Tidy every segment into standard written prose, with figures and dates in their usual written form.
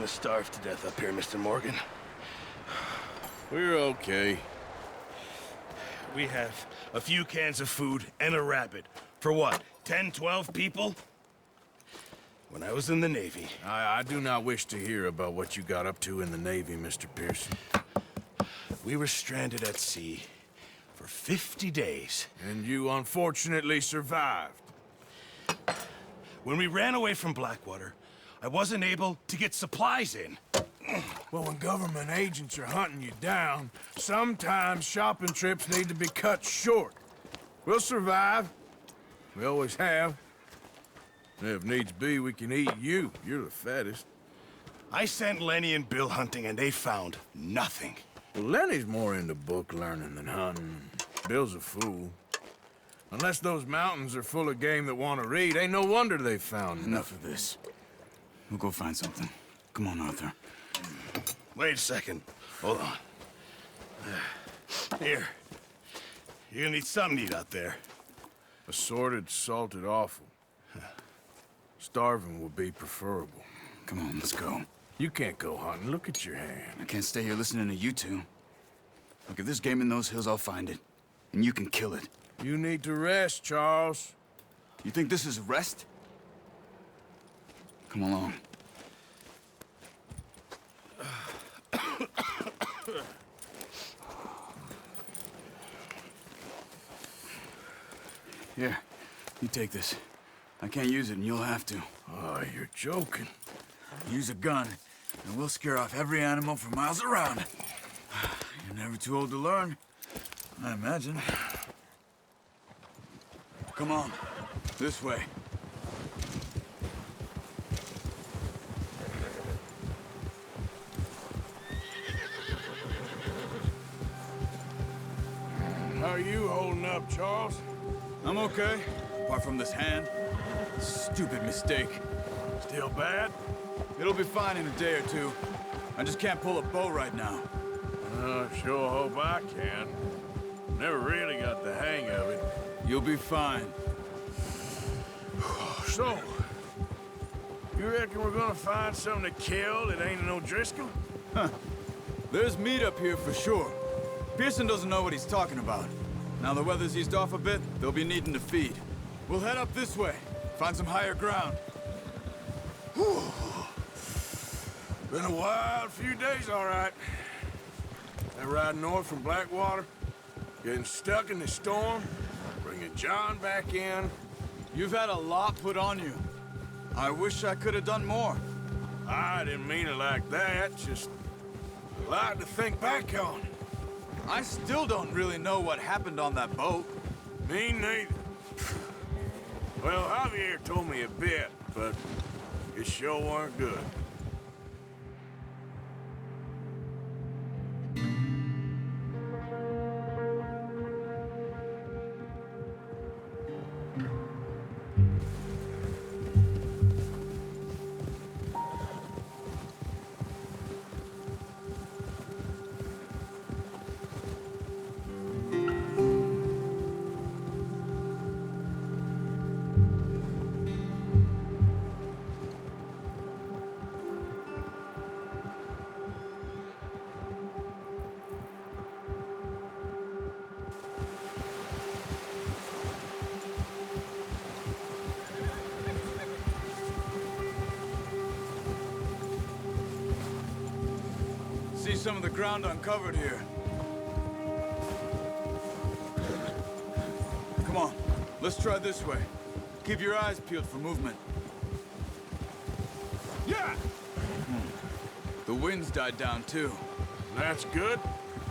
starve to death up here, Mr. Morgan. We're okay. We have a few cans of food and a rabbit. For what, 10, 12 people? When I was in the Navy... I do not wish to hear about what you got up to in the Navy, Mr. Pearson. We were stranded at sea for 50 days. And you unfortunately survived. When we ran away from Blackwater, I wasn't able to get supplies in. Well, when government agents are hunting you down, sometimes shopping trips need to be cut short. We'll survive. We always have. And if needs be, we can eat you. You're the fattest. I sent Lenny and Bill hunting, and they found nothing. Well, Lenny's more into book learning than hunting. Bill's a fool. Unless those mountains are full of game that want to read, ain't no wonder they found Enough of this. We'll go find something. Come on, Arthur. Wait a second. Hold on. Here. You're gonna need something to eat out there. Assorted, salted offal. Starving would be preferable. Come on, let's go. You can't go hunting. Look at your hand. I can't stay here listening to you two. Look, if there's game in those hills, I'll find it. And you can kill it. You need to rest, Charles. You think this is rest? Come along. Here, you take this. I can't use it, and you'll have to. Oh, you're joking. Use a gun, and we'll scare off every animal for miles around. You're never too old to learn, I imagine. Come on, this way. How are you holding up, Charles? I'm okay, apart from this hand. Stupid mistake. Still bad? It'll be fine in a day or two. I just can't pull a bow right now. Sure hope I can. Never really got the hang of it. You'll be fine. So, you reckon we're gonna find something to kill that ain't no Driscoll? There's meat up here for sure. Pearson doesn't know what he's talking about. Now the weather's eased off a bit, they'll be needing to feed. We'll head up this way, find some higher ground. Whew. Been a wild few days, all right. That ride north from Blackwater, getting stuck in the storm, bringing John back in. You've had a lot put on you. I wish I could have done more. I didn't mean it like that, just a lot to think back on. I still don't really know what happened on that boat. Me neither. Well, Javier told me a bit, but it sure weren't good. See some of the ground uncovered here. Come on, let's try this way. Keep your eyes peeled for movement. Yeah! The wind's died down too. That's good.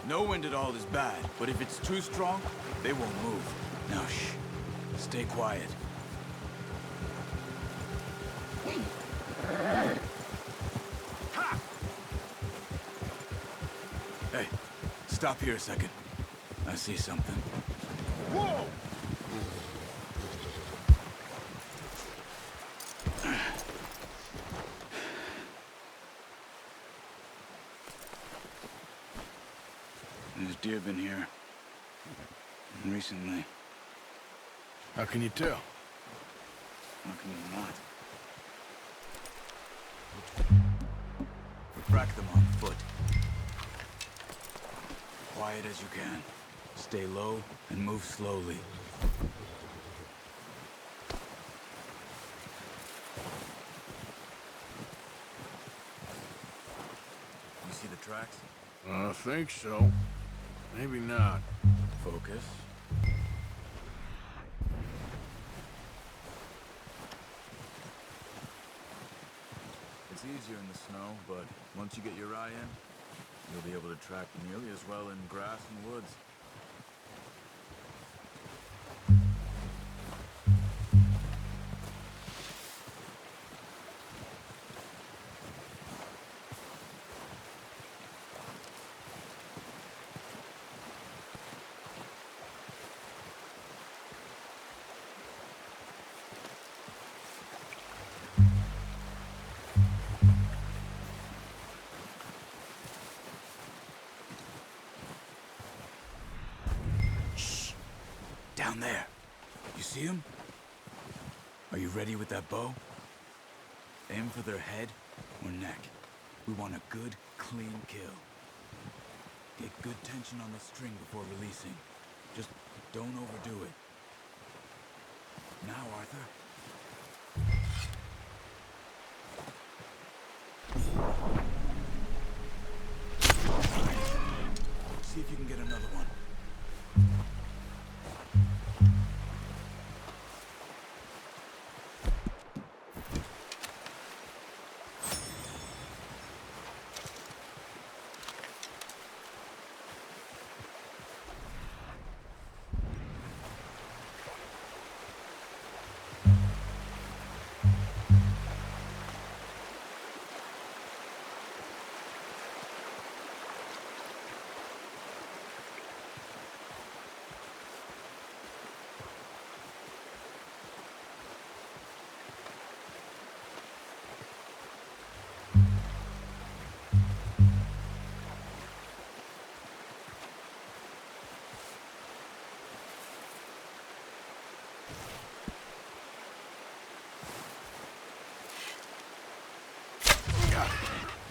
No wind at all is bad, but if it's too strong, they won't move. Now shh, stay quiet. Hey, stop here a second. I see something. Whoa! There's deer been here. Recently. How can you tell? How can you not? frack them on foot. Quiet as you can. Stay low and move slowly. You see the tracks? I think so. Maybe not. Focus. It's easier in the snow, but once you get your eye in, you'll be able to track nearly as well in grass and woods. Down there. You see him? Are you ready with that bow? Aim for their head or neck. We want a good, clean kill. Get good tension on the string before releasing. Just don't overdo it. Now, Arthur. See if you can get another one.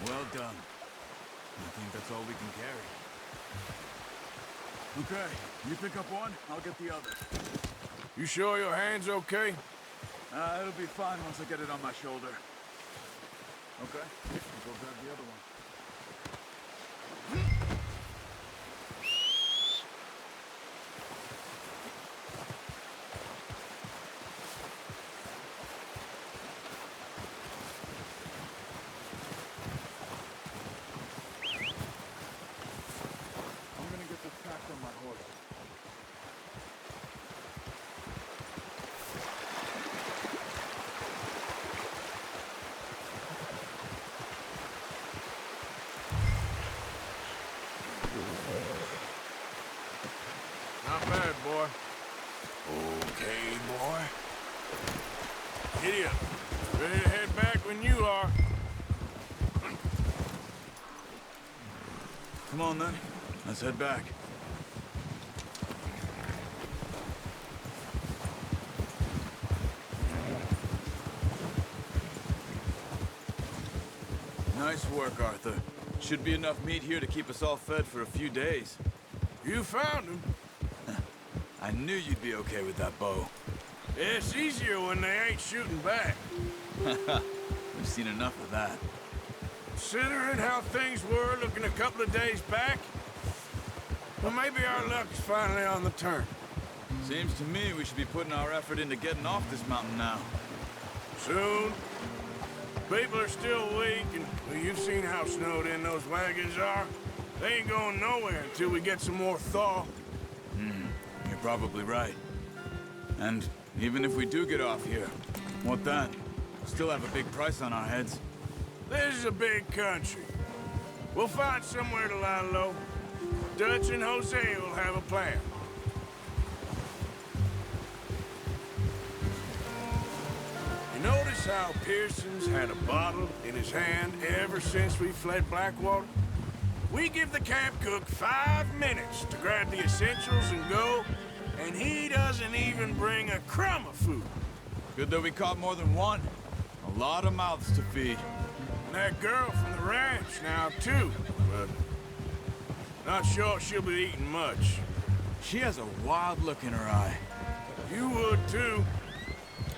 Well done. I think that's all we can carry. Okay, you pick up one, I'll get the other. You sure your hand's okay? It'll be fine once I get it on my shoulder. Okay, I'll go grab the other one. Not bad, boy. Okay, boy. Giddy up. Ready to head back when you are. Come on, then. Let's head back. Nice work, Arthur. Should be enough meat here to keep us all fed for a few days. You found him. I knew you'd be okay with that bow. It's easier when they ain't shooting back. We've seen enough of that. Considering how things were looking a couple of days back, well, maybe our luck's finally on the turn. Seems to me we should be putting our effort into getting off this mountain now. Soon. People are still weak, and well, you've seen how snowed in those wagons are. They ain't going nowhere until we get some more thaw. You're probably right. And even if we do get off here, what then? We'll still have a big price on our heads. This is a big country. We'll find somewhere to lie low. Dutch and Jose will have a plan. You notice how Pearson's had a bottle in his hand ever since we fled Blackwater? We give the camp cook 5 minutes to grab the essentials and go, and he doesn't even bring a crumb of food. Good that we caught more than one. A lot of mouths to feed. And that girl from the ranch now, too. But not sure she'll be eating much. She has a wild look in her eye. You would, too.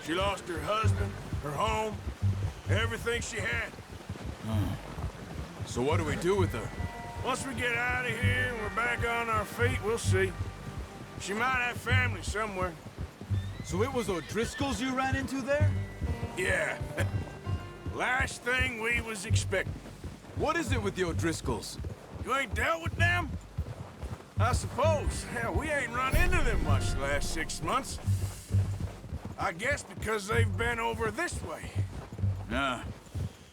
She lost her husband, her home, everything she had. So what do we do with her? Once we get out of here and we're back on our feet, we'll see. She might have family somewhere. So it was O'Driscoll's you ran into there? Yeah. Last thing we was expecting. What is it with the O'Driscolls? You ain't dealt with them? I suppose. Hell, we ain't run into them much the last 6 months. I guess because they've been over this way. Nah.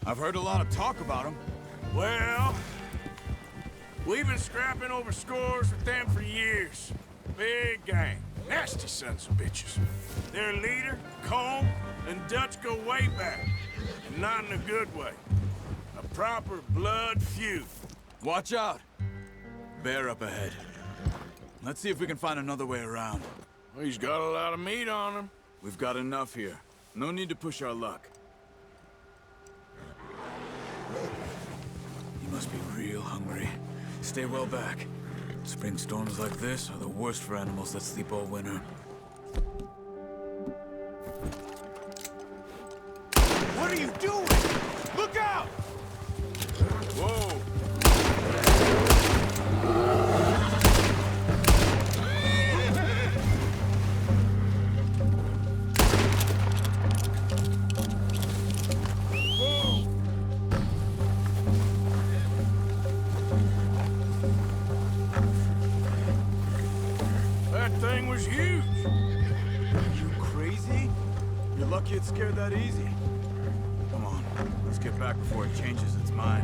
I've heard a lot of talk about them. Well, we've been scrapping over scores with them for years. Big gang. Nasty sons of bitches. Their leader, Combe, and Dutch go way back. And not in a good way. A proper blood feud. Watch out! Bear up ahead. Let's see if we can find another way around. Well, he's got a lot of meat on him. We've got enough here. No need to push our luck. You must be real hungry. Stay well back. Spring storms like this are the worst for animals that sleep all winter. What are you doing? Look out! Whoa! That thing was huge. You crazy? You're lucky it scared that easy. Come on, let's get back before it changes its mind.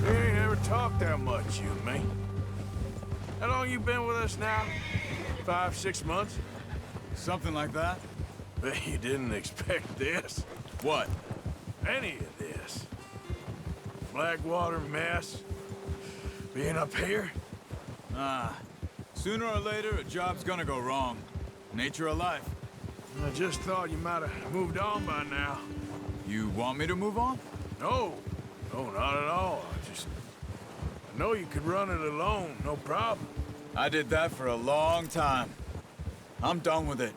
We ain't ever talked that much, you and me. How long you been with us now? 5, 6 months? Something like that? Bet you didn't expect this. What? Any of this. Blackwater mess. Being up here? Ah, sooner or later, a job's gonna go wrong. Nature of life. I just thought you might have moved on by now. You want me to move on? No. No, not at all. I know you could run it alone, no problem. I did that for a long time. I'm done with it.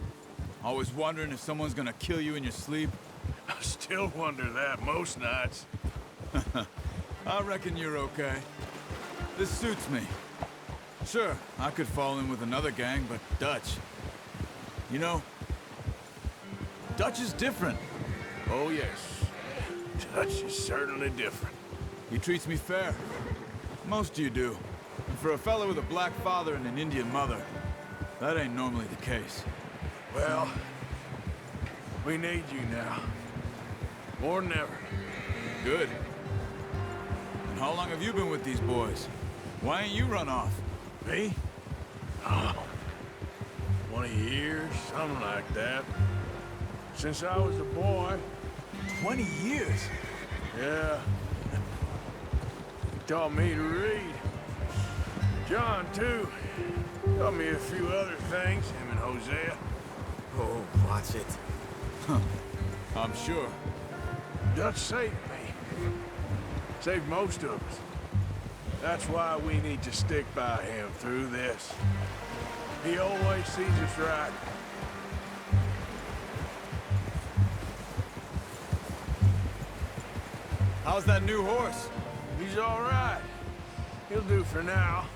Always wondering if someone's gonna kill you in your sleep. I still wonder that most nights. I reckon you're okay. This suits me. Sure, I could fall in with another gang, but Dutch... You know, Dutch is different. Oh, yes. Dutch is certainly different. He treats me fair. Most of you do. And for a fella with a black father and an Indian mother, that ain't normally the case. Well, we need you now. More than ever. Good. And how long have you been with these boys? Why ain't you run off? Me? Oh, 20 years, something like that. Since I was a boy. 20 years? Yeah. He taught me to read. John, too. Taught me a few other things, him and Hosea. Oh, watch it. Huh. I'm sure. Dutch saved me. Saved most of us. That's why we need to stick by him through this. He always sees us right. How's that new horse? He's all right. He'll do for now.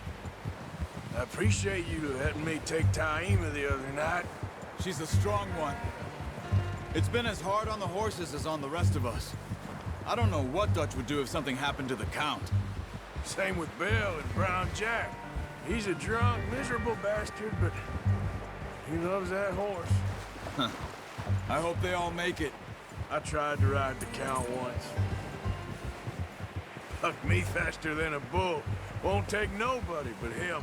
I appreciate you letting me take Taima the other night. She's a strong one. It's been as hard on the horses as on the rest of us. I don't know what Dutch would do if something happened to the Count. Same with Bill and Brown Jack. He's a drunk, miserable bastard, but he loves that horse. I hope they all make it. I tried to ride the Count once. Fucked me faster than a bull. Won't take nobody but him.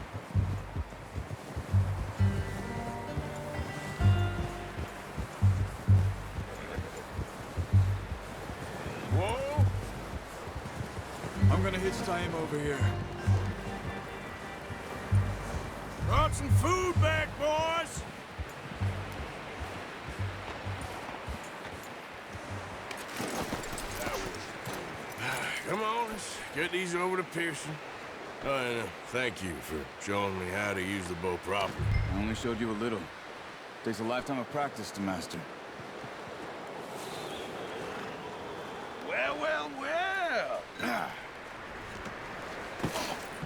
hitch tie him over here. Brought some food back, boys! Come on, let's get these over to Pearson. Oh, and thank you for showing me how to use the bow properly. I only showed you a little. Takes a lifetime of practice to master. Well, well, well.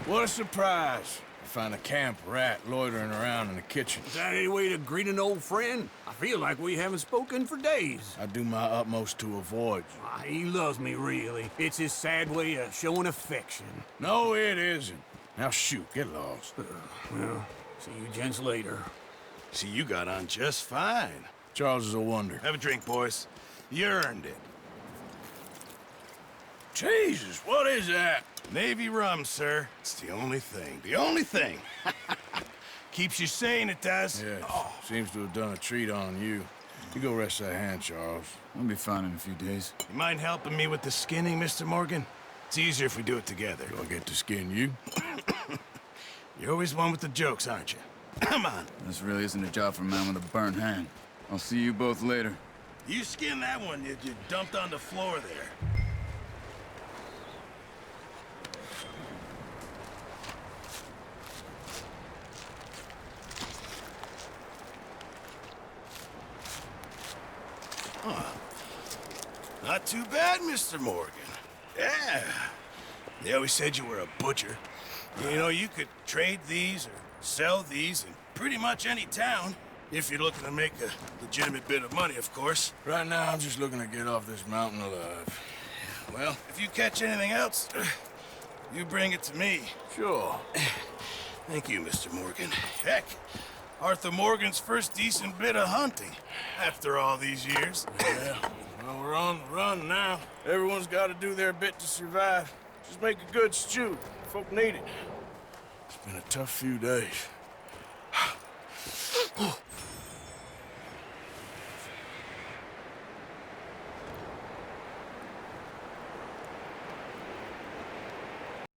What a surprise. To find a camp rat loitering around in the kitchen. Is that any way to greet an old friend? I feel like we haven't spoken for days. I do my utmost to avoid you. He loves me, really. It's his sad way of showing affection. No, it isn't. Now shoot, get lost. Well, see you gents later. See, you got on just fine. Charles is a wonder. Have a drink, boys. You earned it. Jesus, what is that? Navy rum, sir. It's the only thing. The only thing. Keeps you sane, it does. Yes, seems to have done a treat on you. You go rest that hand, Charles. I'll be fine in a few days. You mind helping me with the skinning, Mr. Morgan? It's easier if we do it together. Do I get to skin you? You're always one with the jokes, aren't you? Come on. This really isn't a job for a man with a burnt hand. I'll see you both later. You skin that one you dumped on the floor there. Not too bad, Mr. Morgan. Yeah. They always said you were a butcher. You know, you could trade these or sell these in pretty much any town. If you're looking to make a legitimate bit of money, of course. Right now, I'm just looking to get off this mountain alive. Well, if you catch anything else, you bring it to me. Sure. Thank you, Mr. Morgan. Heck, Arthur Morgan's first decent bit of hunting after all these years. Yeah, well, we're on the run now. Everyone's got to do their bit to survive. Just make a good stew. Folk need it. It's been a tough few days.